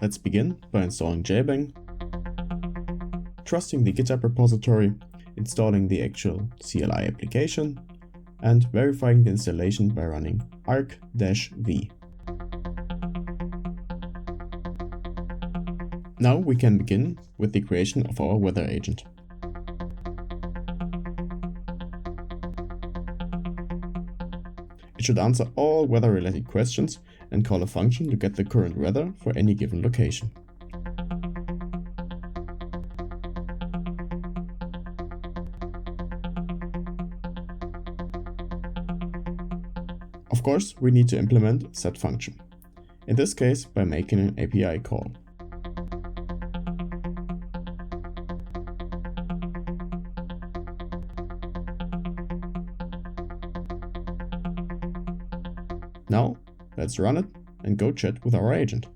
Let's begin by installing JBang, trusting the GitHub repository, installing the actual CLI application, and verifying the installation by running arc-v. Now we can begin with the creation of our weather agent. It should answer all weather-related questions and call a function to get the current weather for any given location. Of course, we need to implement setFunction, in this case by making an API call. Now, let's run it and go chat with our agent.